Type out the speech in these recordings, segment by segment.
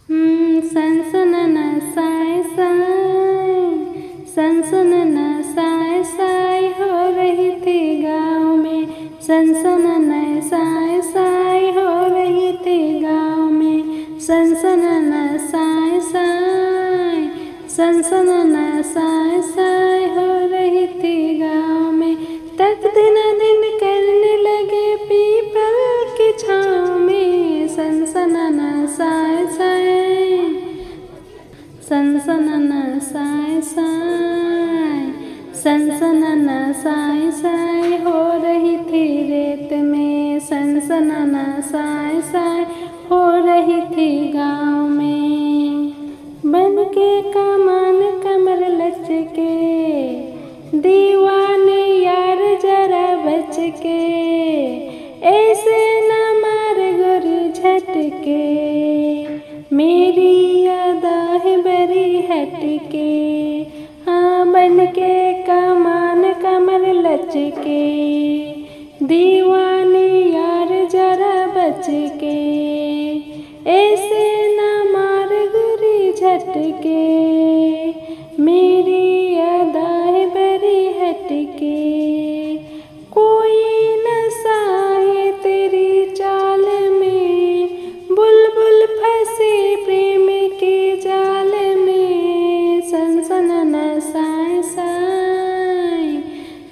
सनसनना साय साय, सनसनना साय साय हो रही थी गाँव में। सनसनना साय साय हो रही थी गाँव में। सनसनना साय साय, सनसनना साय साय हो रही थी गाँव में। तक दिन करने लगे पीपल की छाँव में। सनसनना साय साय, सनसनना साय साय, सनसनना साय साय हो रही थी रेत में। सनसनना साय साय हो रही थी गाँव में। बन के कमान कमर लचके, दीवाने यार जरा बच के। ऐसे न मार गोरी झटके, मेरी अदा है बड़ी हटके। हाँ बन के कमान कमर लचके, दीवाने यार जरा बच के। ऐसे न मार गोरी झटके, मेरी अदा है बड़ी हटके। कोई नशा है तेरी चाल में, बुलबुल फंसे प्रेम के जाल में। सनसनना साय साय,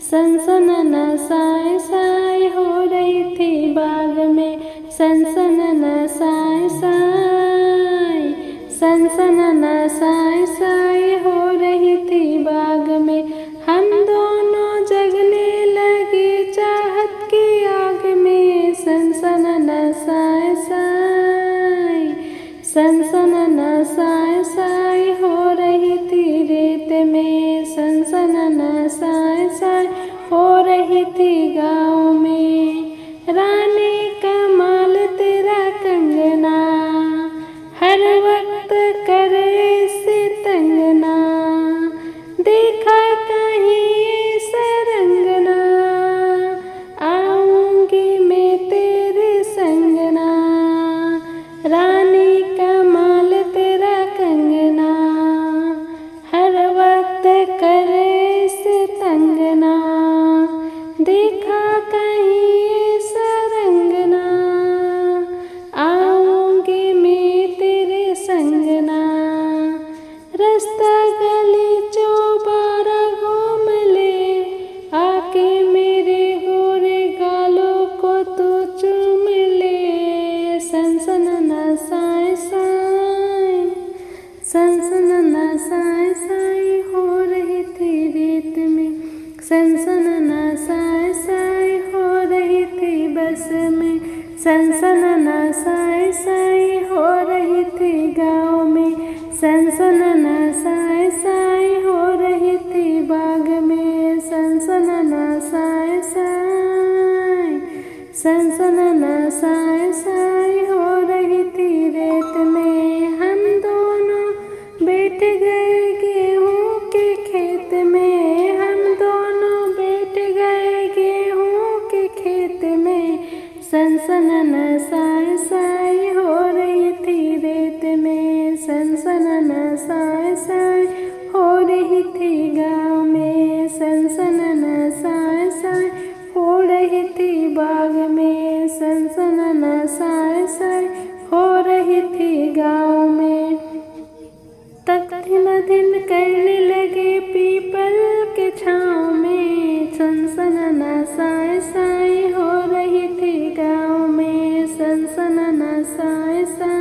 सनसनना साय साय हो रही थी बाग में। सनसनना साय साय, सनसनना साय साय हो रही थी बाग में। हम दोनों जगने लगे चाहत की आग में। सनसनना साय साय, सनसनना साय साय हो रही थी रेत में। सनसनना साय साय हो रही थी गाँव में। रानी कमाल तेरा कंगना, हर वक्त करे से तंगना। देखा कहीं सरंगना, आऊंगी मैं तेरे संगना। रानी कमाल तेरा कंगना, हर वक्त करे से तंगना। देखा कहीं सरंगना, आऊंगी मैं तेरे संगना। रास्ता गली चौबारा घूम ले, आके मेरे गोरे गालों को तू चूम ले। सनसनना साय साय, सनसनना साय साय हो रही थी रेत में। सनसनना साय साय हो रही थी बस में। सनसनना साय साय हो रही थी गाँव में। सनसनना साय साय हो रही थी बाग में। सनसनना साय साय, सनसनना साय साय हो रही थी रेत में। हम दोनों बैठ गए गेहूं के खेत में। हम दोनों बैठ गए गेहूं के खेत में। सनसनना साय साय हो रही थी रेत में। सनसनना साय साय हो रही थी गाँव में। सनसनना साय साय हो रही थी बाग में। सनसनना साय साय हो रही थी गाँव में। तक दिन करने लगे पीपल के छाँव में। सनसनना साय साय हो रही थी गाँव में। सनसनना साय साय।